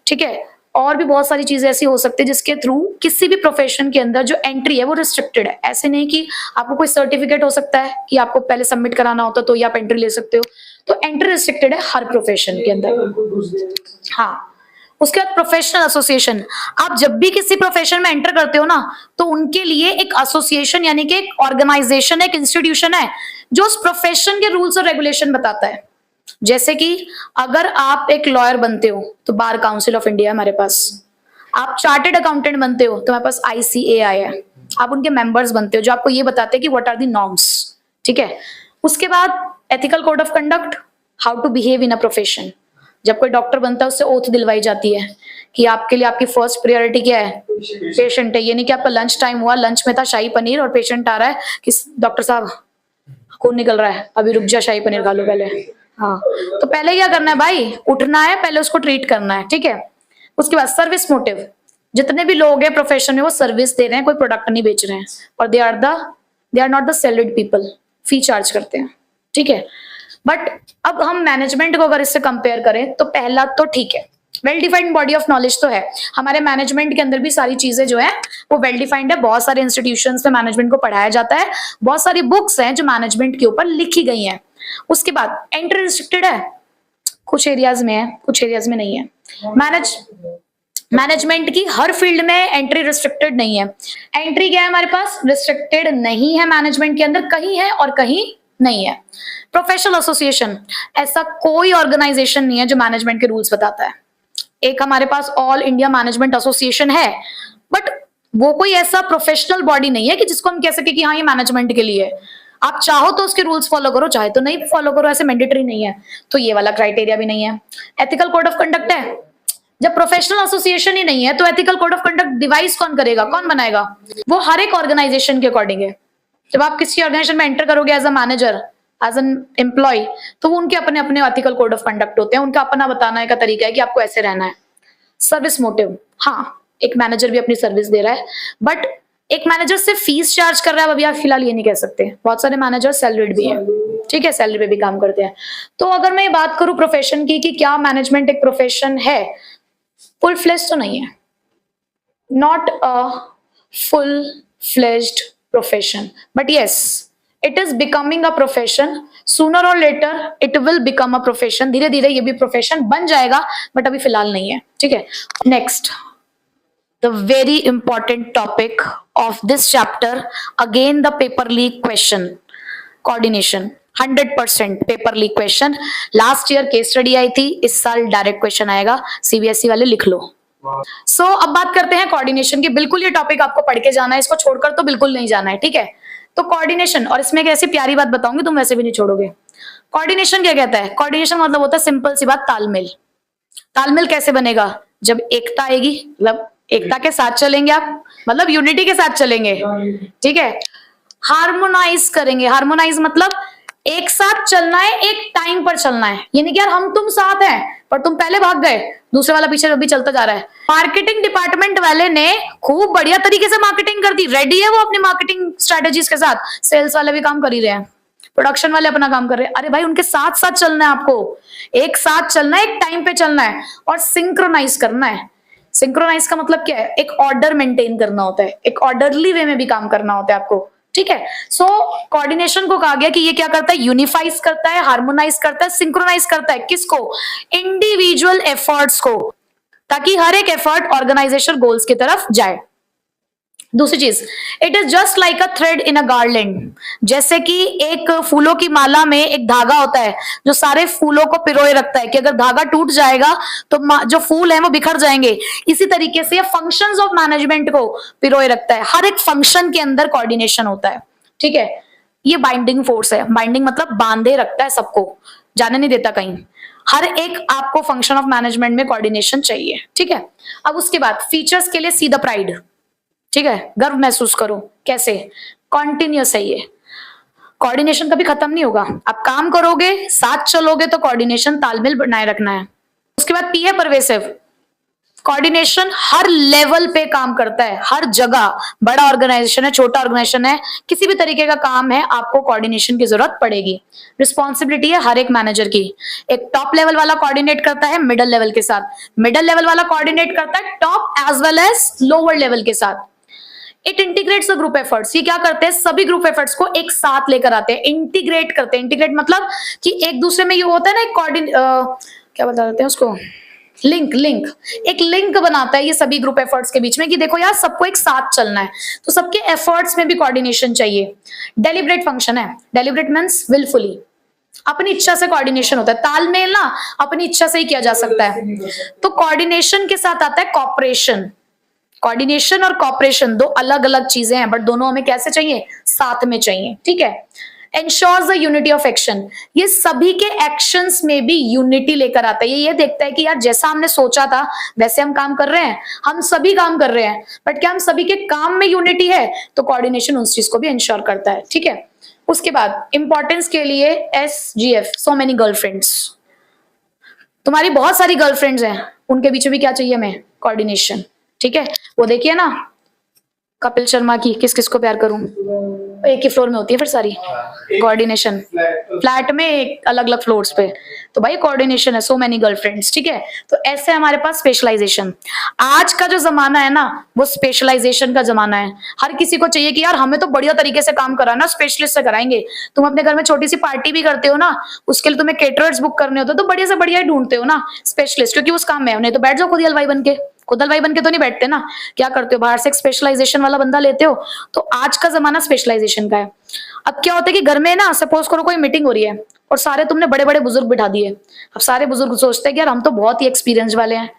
ठीक है, और भी बहुत सारी चीजें ऐसी हो सकती है जिसके थ्रू किसी भी प्रोफेशन के अंदर जो एंट्री है वो रिस्ट्रिक्टेड है। ऐसे नहीं कि आपको कोई सर्टिफिकेट हो सकता है कि आपको पहले सबमिट कराना होता तो ही आप एंट्री ले सकते हो। तो एंट्री रिस्ट्रिक्टेड है हर प्रोफेशन के अंदर। हाँ, उसके बाद प्रोफेशनल एसोसिएशन। आप जब भी किसी प्रोफेशन में एंटर करते हो ना, तो उनके लिए एक एसोसिएशन यानी कि एक ऑर्गेनाइजेशन, एक इंस्टीट्यूशन है जो उस प्रोफेशन के रूल्स और रेगुलेशन बताता है। जैसे कि अगर आप एक लॉयर बनते हो तो बार काउंसिल ऑफ इंडिया है हमारे पास, आप चार्टेड अकाउंटेंट बनते हो तो हमारे पास ICAI है, आप उनके मेंबर्स बनते हो जो आपको ये बताते हैं कि व्हाट आर द नॉर्म्स। ठीक है, उसके बाद ethical code of conduct, how to behave in a profession. जब कोई डॉक्टर बनता है उससे ओथ दिलवाई जाती है कि आपके लिए आपकी फर्स्ट प्रायोरिटी क्या है? पेशेंट है। ये नहीं कि आपका लंच टाइम हुआ, लंच में था शाही पनीर और पेशेंट आ रहा है कि डॉक्टर साहब खून निकल रहा है, अभी रुक जा, शाही पनीर खा लो पहले। हाँ, तो पहले क्या करना है भाई? उठना है, पहले उसको ट्रीट करना है। ठीक है, उसके बाद सर्विस मोटिव। जितने भी लोग हैं प्रोफेशन में वो सर्विस दे रहे हैं, कोई प्रोडक्ट नहीं बेच रहे हैं, और they are not the salaried people, fee charge करते हैं। ठीक है, बट अब हम मैनेजमेंट को अगर इससे कंपेयर करें तो पहला तो ठीक है, well defined body of knowledge तो है हमारे मैनेजमेंट के अंदर भी, सारी चीजें जो है वो वेल डिफाइंड है। बहुत सारे इंस्टीट्यूशंस में मैनेजमेंट को पढ़ाया जाता है, बहुत सारी बुक्स हैं जो मैनेजमेंट के ऊपर लिखी गई हैं। उसके बाद एंट्री रिस्ट्रिक्टेड है, कुछ एरियाज में है, कुछ एरियाज में नहीं है। मैनेजमेंट की हर फील्ड में एंट्री रिस्ट्रिक्टेड नहीं है। एंट्री क्या है हमारे पास? रिस्ट्रिक्टेड नहीं है मैनेजमेंट के अंदर, कहीं है और कहीं नहीं है। प्रोफेशनल एसोसिएशन, ऐसा कोई ऑर्गेनाइजेशन नहीं है जो मैनेजमेंट के रूल्स बताता है। एक हमारे पास ऑल इंडिया मैनेजमेंट एसोसिएशन है, बट वो कोई ऐसा प्रोफेशनल बॉडी नहीं है कि जिसको हम कह सके कि हाँ ये मैनेजमेंट के लिए है। आप चाहो तो उसके रूल्स फॉलो करो, चाहे तो नहीं फॉलो करो, ऐसे मैंडेटरी नहीं है। तो ये वाला क्राइटेरिया भी नहीं है। एथिकल कोड ऑफ कंडक्ट है, जब प्रोफेशनल एसोसिएशन ही नहीं है तो ethical code of conduct device कौन करेगा, कौन बनाएगा? वो हर एक ऑर्गेनाइजेशन के अकॉर्डिंग है। जब आप किसी ऑर्गेनाइजेशन में एंटर करोगे as a manager, as an employee, तो उनके अपने अपने एथिकल कोड ऑफ कंडक्ट होते हैं, उनका अपना बताने का तरीका है कि आपको ऐसे रहना है। सर्विस मोटिव, हाँ एक मैनेजर भी अपनी सर्विस दे रहा है, बट एक मैनेजर सिर्फ फीस चार्ज कर रहा है अभी आप फिलहाल ये नहीं कह सकते। बहुत सारे मैनेजर सैलरीड भी हैं, ठीक है, सैलरी पे भी काम करते हैं। तो अगर मैं बात करूं प्रोफेशन की कि क्या मैनेजमेंट एक प्रोफेशन है, फुल फ्लेज तो नहीं है, not a full fledged profession, but yes it is becoming a profession, sooner or later it will become a profession, धीरे धीरे ये भी प्रोफेशन बन जाएगा, बट अभी फिलहाल नहीं है, ठीक है। Next, the very important topic of this chapter, again the paper leak question, coordination, 100% paper leak question. Last year case study आई थी, इस साल डायरेक्ट क्वेश्चन आएगा, सीबीएसई वाले लिख लो। सो अब बात करते हैं कोऑर्डिनेशन की। बिल्कुल ये टॉपिक आपको पढ़ के जाना है, इसको छोड़कर तो बिल्कुल नहीं जाना है, ठीक है। तो कोऑर्डिनेशन, और इसमें एक ऐसी प्यारी बात बताऊंगी तुम वैसे भी नहीं छोड़ोगे। कोऑर्डिनेशन क्या कहता है? कोऑर्डिनेशन मतलब होता है सिंपल सी बात, तालमेल। तालमेल कैसे बनेगा? जब एकता आएगी, मतलब एकता के साथ चलेंगे आप, मतलब यूनिटी के साथ चलेंगे, ठीक है। हार्मोनाइज करेंगे, हार्मोनाइज मतलब एक साथ चलना है, एक टाइम पर चलना है, यानी कि यार हम तुम साथ हैं पर तुम पहले भाग गए, दूसरे वाला पीछे भी चलता जा रहा है। मार्केटिंग डिपार्टमेंट वाले ने खूब बढ़िया तरीके से मार्केटिंग कर दी, रेडी है वो अपनी मार्केटिंग स्ट्रेटेजीज के साथ, सेल्स वाले भी काम कर ही रहे हैं, प्रोडक्शन वाले अपना काम कर रहे हैं। अरे भाई उनके साथ साथ चलना है, आपको एक साथ चलना है, एक टाइम पे चलना है और सिंक्रोनाइज करना है। सिंक्रोनाइज का मतलब क्या है? एक ऑर्डर मेंटेन करना होता है, एक ऑर्डरली वे में भी काम करना होता है आपको, ठीक है। सो कोऑर्डिनेशन को कहा गया कि ये क्या करता है? यूनिफाइज करता है, हार्मोनाइज करता है, सिंक्रोनाइज करता है। किसको? इंडिविजुअल एफर्ट्स को, ताकि हर एक एफर्ट ऑर्गेनाइजेशन गोल्स की तरफ जाए। दूसरी चीज, it is just like a thread in a garland, जैसे कि एक फूलों की माला में एक धागा होता है जो सारे फूलों को पिरोए रखता है, कि अगर धागा टूट जाएगा तो जो फूल है वो बिखर जाएंगे। इसी तरीके से फंक्शंस ऑफ मैनेजमेंट को पिरोए रखता है, हर एक फंक्शन के अंदर कोऑर्डिनेशन होता है, ठीक है। ये बाइंडिंग फोर्स है, बाइंडिंग मतलब बांधे रखता है सबको, जाने नहीं देता कहीं। हर एक आपको फंक्शन ऑफ मैनेजमेंट में कोऑर्डिनेशन चाहिए, ठीक है। अब उसके बाद फीचर्स के लिए सी द प्राइड, ठीक है, गर्व महसूस करो। कैसे? कॉन्टिन्यूस है ये, कोऑर्डिनेशन कभी खत्म नहीं होगा। आप काम करोगे, साथ चलोगे तो कोऑर्डिनेशन, तालमेल बनाए रखना है। उसके बाद पी है परवेसिव, कोऑर्डिनेशन हर लेवल पे काम करता है, हर जगह, बड़ा ऑर्गेनाइजेशन है, छोटा ऑर्गेनाइजेशन है, किसी भी तरीके का काम है, आपको कोऑर्डिनेशन की जरूरत पड़ेगी। रिस्पॉन्सिबिलिटी है हर एक मैनेजर की, एक टॉप लेवल वाला कोऑर्डिनेट करता है मिडिल लेवल के साथ, मिडिल लेवल वाला कोऑर्डिनेट करता है top as well as lower level के साथ। It integrates the group efforts, ये क्या करते हैं? सभी ग्रुप एफर्ट्स को एक साथ लेकर आते हैं, इंटीग्रेट करते हैं। इंटीग्रेट मतलब कि एक दूसरे में ये होता है ना, एक क्या बता देते हैं उसको, लिंक, एक लिंक बनाता है ये सभी ग्रुप एफर्ट्स के बीच में, कि देखो यार सबको एक साथ चलना है, तो सबके एफर्ट्स में भी कोऑर्डिनेशन चाहिए। डेलिब्रेट फंक्शन है, डेलिब्रेट मींस विलफुली, अपनी इच्छा से कोऑर्डिनेशन होता है। तालमेल ना अपनी इच्छा से ही किया जा सकता है। तो कोऑर्डिनेशन के साथ आता है कॉपरेशन। कोऑर्डिनेशन और कॉपरेशन दो अलग अलग चीजें हैं, बट दोनों हमें कैसे चाहिए? साथ में चाहिए, ठीक है। Ensures the unity of action, ये सभी के एक्शंस में भी यूनिटी लेकर आता है। ये देखता है कि यार जैसा हमने सोचा था वैसे हम काम कर रहे हैं, हम सभी काम कर रहे हैं, बट क्या हम सभी के काम में यूनिटी है? तो कोऑर्डिनेशन उस चीज को भी इंश्योर करता है, ठीक है। उसके बाद इंपॉर्टेंस के लिए SGF, सो मेनी गर्लफ्रेंड्स, तुम्हारी बहुत सारी गर्लफ्रेंड्स हैं, उनके बीच भी क्या चाहिए हमें? कोऑर्डिनेशन, ठीक है। वो देखिए ना कपिल शर्मा की, किस किस को प्यार करूं, एक ही फ्लोर में होती है फिर सारी, कोऑर्डिनेशन, फ्लैट में एक अलग अलग फ्लोर्स पे, तो भाई कोऑर्डिनेशन है, सो मेनी गर्लफ्रेंड्स, ठीक है। तो ऐसे हमारे पास स्पेशलाइजेशन। आज का जो जमाना है ना वो स्पेशलाइजेशन का जमाना है। हर किसी को चाहिए कि यार हमें तो बढ़िया तरीके से काम कराना, स्पेशलिस्ट से कराएंगे। तुम अपने घर में छोटी सी पार्टी भी करते हो ना, उसके लिए तुम्हें केटरर्स बुक करने होते हो, तो बढ़िया से बढ़िया ही ढूंढते हो ना स्पेशलिस्ट, क्योंकि उस काम में नहीं तो बैठ जाओ खुद ही हलवाई बन के, खुद हलवाई बन के तो नहीं बैठते ना, क्या करते हो? बाहर से एक स्पेशलाइजेशन वाला बंदा लेते हो। तो आज का जमाना स्पेशलाइजेशन का है। अब क्या होता है कि घर में ना सपोज करो कोई मीटिंग हो रही है और सारे तुमने बड़े बड़े बुजुर्ग बिठा दिए। अब सारे बुजुर्ग सोचते हैं कि यार हम तो बहुत ही एक्सपीरियंस वाले हैं,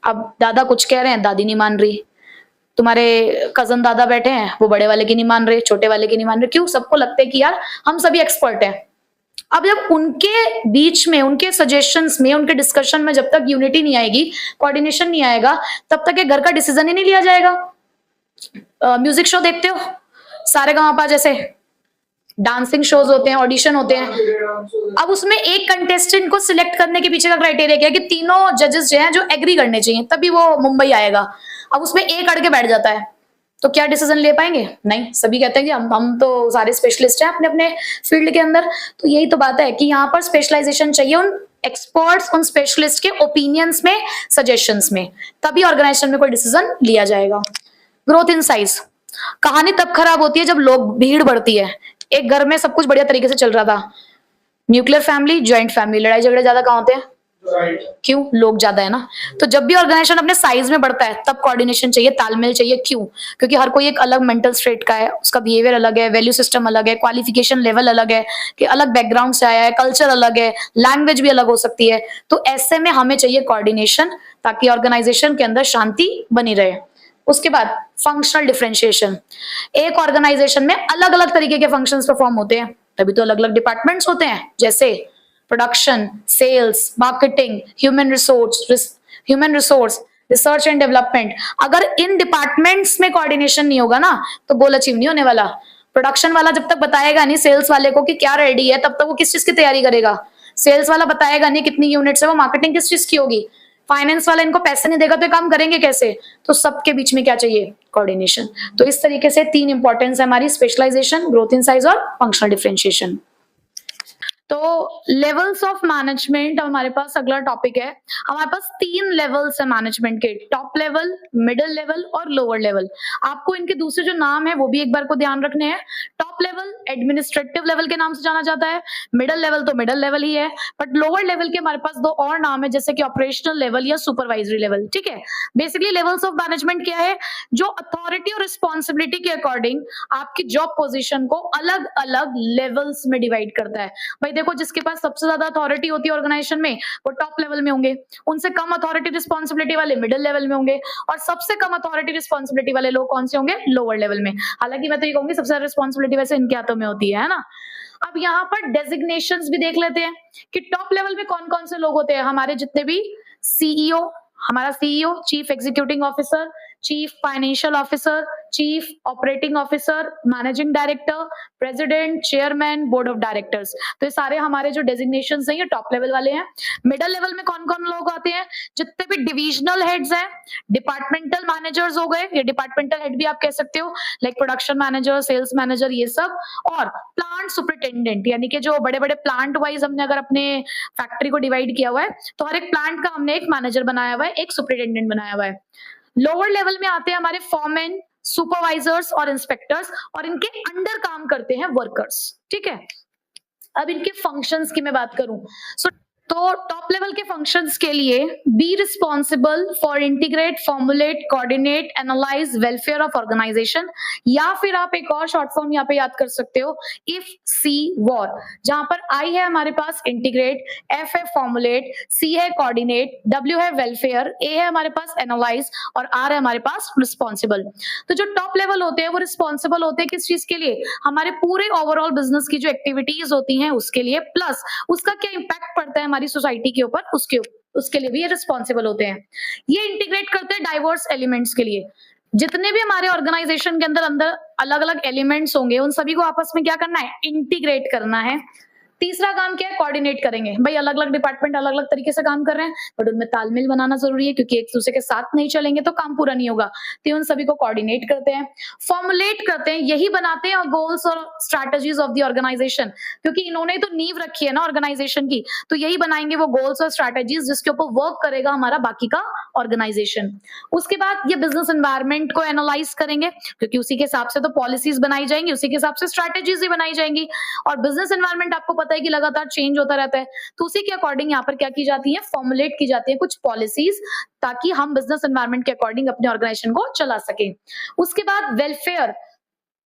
अब दादा कुछ कह रहे हैं, दादी नहीं मान रही, तुम्हारे कजन दादा बैठे हैं, वो बड़े वाले की नहीं मान रहे, छोटे वाले की नहीं मान रहे। क्यों? सबको लगता है कि यार हम सभी एक्सपर्ट हैं। अब जब उनके बीच में, उनके सजेशंस में, उनके डिस्कशन में जब तक यूनिटी नहीं आएगी, कोऑर्डिनेशन नहीं आएगा, तब तक ये घर का डिसीजन ही नहीं लिया जाएगा। म्यूजिक शो देखते हो, सारेगामापा जैसे डांसिंग शोज होते हैं, ऑडिशन होते हैं। अब उसमें एक कंटेस्टेंट को सिलेक्ट करने के पीछे का क्राइटेरिया क्या है? कि तीनों जजेस जो हैं जो एग्री करने चाहिए, तभी वो मुंबई आएगा। अब उसमें एक अड़ के बैठ जाता है, तो क्या डिसीजन ले पाएंगे? नहीं। सभी कहते हैं कि हम तो सारे स्पेशलिस्ट हैं अपने अपने फील्ड के अंदर। तो यही तो बात है कि यहाँ पर स्पेशलाइजेशन चाहिए, उन एक्सपर्ट्स, उन स्पेशलिस्ट के ओपिनियंस में, सजेशंस में, तभी ऑर्गेनाइजेशन में कोई डिसीजन लिया जाएगा। ग्रोथ इन साइज, कहानी तब खराब होती है जब लोग, भीड़ बढ़ती है, एक घर में सब कुछ बढ़िया तरीके से चल रहा था, न्यूक्लियर फैमिली, ज्वाइंट फैमिली, लड़ाई झगड़े ज्यादा कहाँ होते हैं? क्यों? लोग ज्यादा है ना। तो जब भी ऑर्गेनाइजेशन अपने साइज में बढ़ता है तब कोऑर्डिनेशन चाहिए, तालमेल चाहिए। क्यों? क्योंकि हर कोई एक अलग मेंटल स्टेट का है, उसका बिहेवियर अलग है, वैल्यू सिस्टम अलग है, क्वालिफिकेशन लेवल अलग है, कि अलग बैकग्राउंड से आया है, कल्चर अलग है, लैंग्वेज भी अलग हो सकती है। तो ऐसे में हमें चाहिए कोऑर्डिनेशन, ताकि ऑर्गेनाइजेशन के अंदर शांति बनी रहे। उसके बाद फंक्शनल डिफरेंशिएशन, एक ऑर्गेनाइजेशन में अलग अलग तरीके के फंक्शंस परफॉर्म होते हैं, तभी तो अलग अलग डिपार्टमेंट्स होते हैं, जैसे production, sales, marketing, human resource, research and development. अगर इन डिपार्टमेंट्स में कोऑर्डिनेशन नहीं होगा ना तो गोल अचीव नहीं होने वाला। प्रोडक्शन वाला जब तक बताएगा नहीं सेल्स वाले को कि क्या रेडी है, तब तक वो किस चीज की तैयारी करेगा। सेल्स वाला बताएगा नहीं कितनी यूनिट्स है, वो मार्केटिंग किस चीज की होगी। फाइनेंस वाला इनको पैसे नहीं देगा तो ये काम करेंगे कैसे। तो सबके बीच में क्या चाहिए? कोऑर्डिनेशन। तो इस तरीके से तीन इंपॉर्टेंस है हमारी, स्पेशलाइजेशन, ग्रोथ इन साइज और फंक्शनल डिफरेंशिएशन। तो लेवल्स ऑफ मैनेजमेंट हमारे पास अगला टॉपिक है। हमारे पास तीन लेवल्स है मैनेजमेंट के, टॉप लेवल, मिडिल लेवल और लोअर लेवल। आपको इनके दूसरे जो नाम है वो भी एक बार को ध्यान रखने हैं। टॉप लेवल एडमिनिस्ट्रेटिव लेवल के नाम से जाना जाता है, मिडिल लेवल तो मिडिल लेवल ही है, बट लोअर लेवल के हमारे पास दो और नाम है, जैसे कि ऑपरेशनल लेवल या सुपरवाइजरी लेवल। ठीक है, बेसिकली लेवल्स ऑफ मैनेजमेंट क्या है? जो अथॉरिटी और रिस्पॉन्सिबिलिटी के अकॉर्डिंग आपकी जॉब पोजिशन को अलग अलग लेवल्स में डिवाइड करता है। भाई देखो, जिसके पास सबसे ज्यादा अथॉरिटी होती है ऑर्गेनाइजेशन में वो टॉप लेवल में होंगे, उनसे कम अथॉरिटी रिस्पॉन्सिबिलिटी वाले मिडिल लेवल में होंगे, और सबसे कम अथॉरिटी रिस्पॉन्सिबिलिटी वाले लोग कौन से होंगे? लोअर लेवल में। हालांकि मैं तो ये कहूंगी सबसे ज्यादा रिस्पॉन्सिबिलिटी वैसे इनके हाथों में होती है ना। अब यहाँ पर डेजिग्नेशंस भी देख लेते हैं कि टॉप लेवल में कौन कौन से लोग होते हैं। हमारे जितने भी सीईओ, हमारा CEO chief executive officer, chief financial officer, chief operating officer, managing director, president, chairman, board of directors. तो ये सारे हमारे जो डेजिग्नेशंस हैं ये टॉप लेवल वाले हैं। मिडिल लेवल में कौन कौन लोग आते हैं? जितने भी डिविजनल हेड्स हैं, डिपार्टमेंटल मैनेजर्स हो गए, ये डिपार्टमेंटल हेड भी आप कह सकते हो, like production manager, sales manager, ये सब। और प्लांट सुपरिटेंडेंट, यानी कि जो बड़े बड़े प्लांट वाइज हमने अगर अपने फैक्ट्री को डिवाइड किया हुआ है तो हर एक प्लांट का हमने एक मैनेजर बनाया हुआ है, एक सुपरिटेंडेंट बनाया हुआ है। लोअर लेवल में आते हैं हमारे फॉरमैन, सुपरवाइजर्स और इंस्पेक्टर्स, और इनके अंडर काम करते हैं वर्कर्स। ठीक है, अब इनके फंक्शंस की मैं बात करूं तो टॉप लेवल के फंक्शंस के लिए be responsible for integrate, formulate, coordinate, analyse welfare of organisation, या फिर आप एक और शॉर्ट फॉर्म यहाँ पे याद कर सकते हो, इफ सी वॉर, जहां पर आई है हमारे पास इंटीग्रेट, एफ है फॉर्मुलेट, सी है कोऑर्डिनेट, डब्ल्यू है वेलफेयर, ए है हमारे पास एनालाइज और आर है हमारे पास रिस्पॉन्सिबल। तो जो टॉप लेवल होते हैं वो रिस्पॉन्सिबल होते हैं किस चीज के लिए? हमारे पूरे ओवरऑल बिजनेस की जो एक्टिविटीज होती हैं उसके लिए, प्लस उसका क्या इंपैक्ट पड़ता है हमारी सोसाइटी के ऊपर उसके लिए भी ये रिस्पॉन्सिबल होते हैं। ये इंटीग्रेट करते हैं डाइवर्स एलिमेंट्स के लिए। जितने भी हमारे ऑर्गेनाइजेशन के अंदर अलग अलग एलिमेंट्स होंगे उन सभी को आपस में क्या करना है? इंटीग्रेट करना है। तीसरा काम क्या है? कोऑर्डिनेट करेंगे। भाई अलग अलग डिपार्टमेंट अलग अलग तरीके से काम कर रहे हैं, बट उनमें तालमेल बनाना जरूरी है, क्योंकि एक दूसरे के साथ नहीं चलेंगे तो काम पूरा नहीं होगा। तो उन सभी को कोऑर्डिनेट करते हैं, फॉर्मुलेट करते हैं, यही बनाते हैं गोल्स और स्ट्रैटेजीज ऑफ द ऑर्गेनाइजेशन, क्योंकि इन्होंने तो नींव रखी है ना ऑर्गेनाइजेशन की, तो यही बनाएंगे वो गोल्स और स्ट्रैटेजीज जिसके ऊपर वर्क करेगा हमारा बाकी का ऑर्गेनाइजेशन। उसके बाद ये बिजनेस एनवायरनमेंट को एनालाइज करेंगे, क्योंकि उसी के हिसाब से तो पॉलिसीज बनाई जाएंगी, उसी के हिसाब से स्ट्रैटेजीज भी बनाई जाएंगी। और बिजनेस एनवायरनमेंट आपको पता है कि लगातार चेंज होता रहता है, तो उसी के अकॉर्डिंग यहाँ पर क्या की जाती है? फॉर्मुलेट की जाती है कुछ पॉलिसीज, ताकि हम बिजनेस एनवायरनमेंट के अकॉर्डिंग अपने ऑर्गेनाइजेशन को चला सके। उसके बाद वेलफेयर,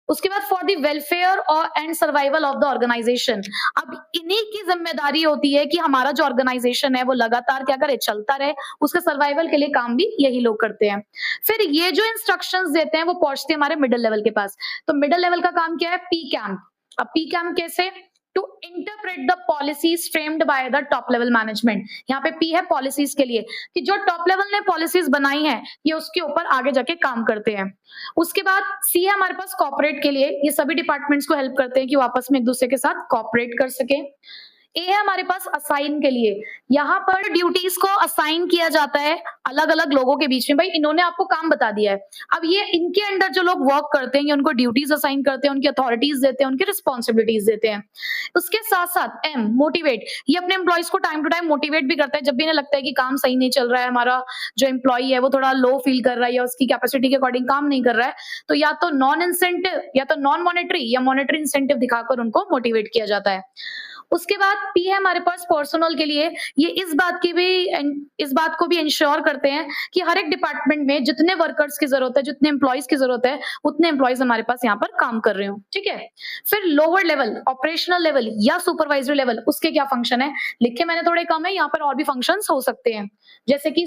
उसके बाद फॉर द वेलफेयर और and survival of the organisation. अब इन्हीं की जिम्मेदारी होती है कि हमारा जो ऑर्गेनाइजेशन है वो लगातार क्या करे? चलता रहे। उसके सर्वाइवल के लिए काम भी यही लोग करते हैं। फिर ये जो इंस्ट्रक्शंस देते हैं वो पहुंचते हैं हमारे मिडिल लेवल के पास। तो मिडिल लेवल का काम क्या है? P cam. अब पी कैम कैसे? To interpret the policies framed by the top level management. यहाँ पे पी है पॉलिसीज के लिए, कि जो टॉप लेवल ने पॉलिसीज बनाई है ये उसके ऊपर आगे जाके काम करते हैं। उसके बाद सी है हमारे पास कॉर्पोरेट के लिए, ये सभी डिपार्टमेंट्स को हेल्प करते हैं कि वो आपस में एक दूसरे के साथ कॉर्पोरेट कर सके। ए है हमारे पास असाइन के लिए, यहाँ पर ड्यूटीज को असाइन किया जाता है अलग अलग लोगों के बीच में। भाई इन्होंने आपको काम बता दिया है, अब ये इनके अंडर जो लोग वर्क करते हैं ये उनको ड्यूटीज असाइन करते हैं, उनकी अथॉरिटीज देते हैं, उनकी रिस्पॉन्सिबिलिटीज देते हैं। उसके साथ साथ एम मोटिवेट, ये अपने एम्प्लॉयज को टाइम टू टाइम मोटिवेट भी करता है जब भी इन्हें लगता है कि काम सही नहीं चल रहा है, हमारा जो एम्प्लॉय है वो थोड़ा लो फील कर रहा है या उसकी कैपेसिटी के अकॉर्डिंग काम नहीं कर रहा है, तो या तो नॉन इंसेंटिव या तो नॉन मॉनेटरी या मॉनेटरी इंसेंटिव दिखाकर उनको मोटिवेट किया जाता है। उसके बाद पी है हमारे पास पर्सनल के लिए, ये इस बात को भी इंश्योर करते हैं कि हर एक डिपार्टमेंट में जितने वर्कर्स की जरूरत है, जितने एम्प्लॉयज की जरूरत है, उतने एम्प्लॉयज हमारे पास यहाँ पर काम कर रहे हो। ठीक है, फिर लोअर लेवल, ऑपरेशनल लेवल या सुपरवाइजरी लेवल, उसके क्या फंक्शन है लिखे मैंने थोड़े कम है, यहाँ पर और भी फंक्शंस हो सकते हैं, जैसे कि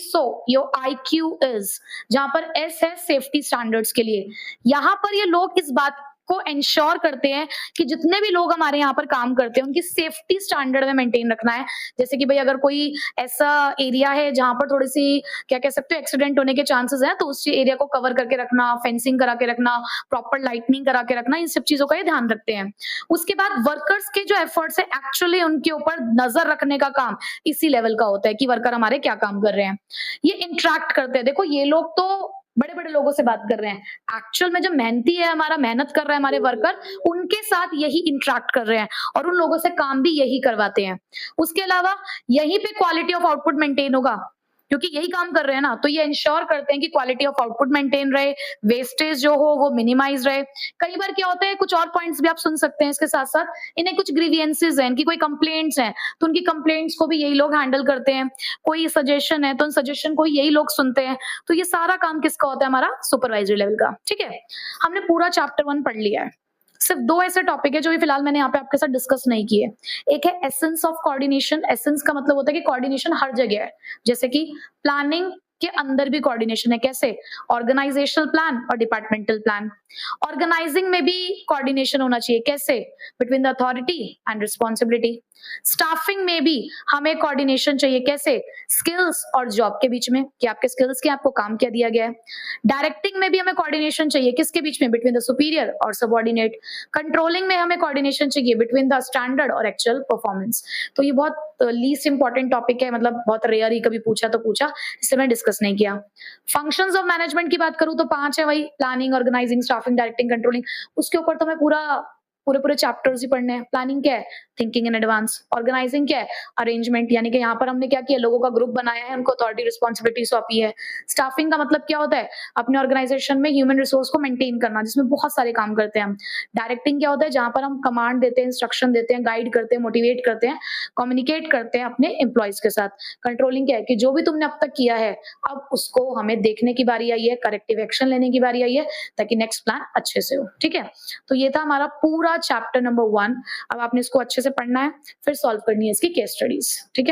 योर IQ इज, जहां पर एस है सेफ्टी स्टैंडर्ड्स के लिए। यहाँ पर ये लोग इस बात को इंश्योर करते हैं कि जितने भी लोग हमारे यहाँ पर काम करते हैं उनकी सेफ्टी स्टैंडर्ड में मेंटेन रखना है। जैसे कि भाई अगर कोई ऐसा एरिया है जहां पर थोड़ी सी क्या कह सकते हो एक्सीडेंट होने के चांसेस हैं, तो उस एरिया को कवर करके रखना, फेंसिंग करा के रखना, प्रॉपर लाइटनिंग करा के रखना, इन सब चीजों का ये ध्यान रखते हैं। उसके बाद वर्कर्स के जो एफर्ट्स है एक्चुअली उनके ऊपर नजर रखने का काम इसी लेवल का होता है कि वर्कर हमारे क्या काम कर रहे हैं। ये इंटरेक्ट करते हैं, देखो ये लोग तो बड़े बड़े लोगों से बात कर रहे हैं, एक्चुअल में जो मेहनती है हमारा, मेहनत कर रहा है हमारे वर्कर, उनके साथ यही इंटरेक्ट कर रहे हैं और उन लोगों से काम भी यही करवाते हैं। उसके अलावा यहीं पे क्वालिटी ऑफ आउटपुट मेंटेन होगा, क्योंकि यही काम कर रहे हैं ना, तो ये इंश्योर करते हैं कि क्वालिटी ऑफ आउटपुट मेंटेन रहे, वेस्टेज जो हो वो मिनिमाइज रहे। कई बार क्या होता है, कुछ और पॉइंट्स भी आप सुन सकते हैं इसके साथ साथ, इन्हें कुछ ग्रीवियंसेस हैं, इनकी कोई कंप्लेंट्स हैं तो उनकी कंप्लेंट्स को भी यही लोग हैंडल करते हैं, कोई सजेशन है तो उन सजेशन को यही लोग सुनते हैं। तो ये सारा काम किसका होता है, हमारा सुपरवाइजरी लेवल का। ठीक है, हमने पूरा चैप्टर 1 पढ़ लिया है। सिर्फ 2 ऐसे टॉपिक है जो फिलहाल मैंने यहाँ पे आपके साथ डिस्कस नहीं किए। एक है एसेंस ऑफ कोऑर्डिनेशन, एसेंस का मतलब होता है कि कोऑर्डिनेशन हर जगह है, जैसे कि प्लानिंग के अंदर भी कोऑर्डिनेशन है, कैसे, ऑर्गेनाइजेशनल प्लान और डिपार्टमेंटल प्लान। ऑर्गेनाइजिंग में भी कोऑर्डिनेशन होना चाहिए, कैसे, between the authority and responsibility. Staffing में भी हमें कोऑर्डिनेशन चाहिए, कैसे, स्किल्स और जॉब के बीच में, कि आपके स्किल्स के, आपको काम क्या दिया गया है। डायरेक्टिंग में भी हमें कोऑर्डिनेशन चाहिए, किसके बीच में, बिटवीन द सुपीरियर और सबऑर्डिनेट। कंट्रोलिंग में हमें कोऑर्डिनेशन चाहिए बिटवीन द स्टैंडर्ड और एक्चुअल परफॉर्मेंस। तो ये बहुत लीस्ट इंपॉर्टेंट टॉपिक है, मतलब बहुत रेयर ही कभी पूछा तो पूछा, इससे मैं डिस्कस नहीं किया। फंक्शंस ऑफ मैनेजमेंट की बात करूं तो 5 है, वही planning, organising, staffing, directing, controlling. उसके ऊपर तो मैं पूरे चैप्टर्स ही पढ़ने हैं। प्लानिंग क्या है, थिंकिंग इन एडवांस। ऑर्गेनाइजिंग क्या है, अरेंजमेंट, यानी कि यहाँ पर हमने क्या किया, लोगों का ग्रुप बनाया है, उनको अथॉरिटी रिस्पॉन्सिबिलिटी सौंपी है। स्टाफिंग का मतलब क्या होता है, अपने ऑर्गेनाइजेशन में ह्यूमन रिसोर्स को मेंटेन करना, जिसमें बहुत सारे काम करते हैं हम। डायरेक्टिंग क्या होता है, जहां पर हम कमांड देते हैं, इंस्ट्रक्शन देते हैं, गाइड करते हैं, मोटिवेट करते हैं, कम्युनिकेट करते हैं अपने एम्प्लॉयज के साथ। कंट्रोलिंग क्या है, कि जो भी तुमने अब तक किया है अब उसको हमें देखने की बारी आई है, करेक्टिव एक्शन लेने की बारी आई है, ताकि नेक्स्ट प्लान अच्छे से हो। ठीक है, तो ये था हमारा पूरा चैप्टर नंबर 1। अब आपने इसको अच्छे से पढ़ना है, फिर सॉल्व करनी है इसकी केस स्टडीज। ठीक है।